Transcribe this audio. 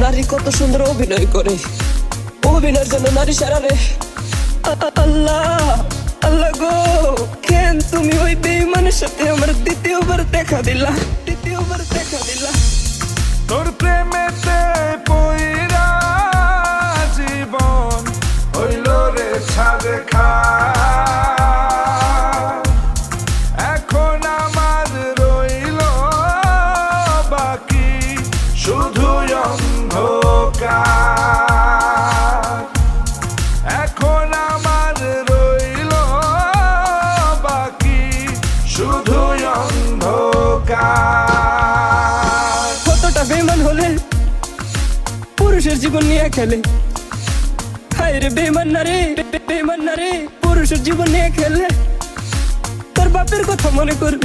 নারী কত সুন্দর অভিনয় করে, অভিনয়ের জন্য নারী সারা রে। আল্লাহ আল্লাহ গো, কেন তুমি ওই বেঈমানের সাথে আমার দ্বিতীয়বার দেখা দিলা, দ্বিতীয়বার দেখা দিলা। তোর প্রেমেতে পইরা জীবন হইল রে ছাদে খা। এখন আমার রইল বাকি শুধু অন্ধকার। এখন আমার রইল বাকি শুধু অন্ধকার। কতটা বেঈমান হলে পুরুষের জীবন নিয়ে খেলে। হায় রে বেঈমান নারী, বেঈমান নারী পুরুষের জীবন নিয়ে খেলে। তোর বাপের কথা মনে করবি।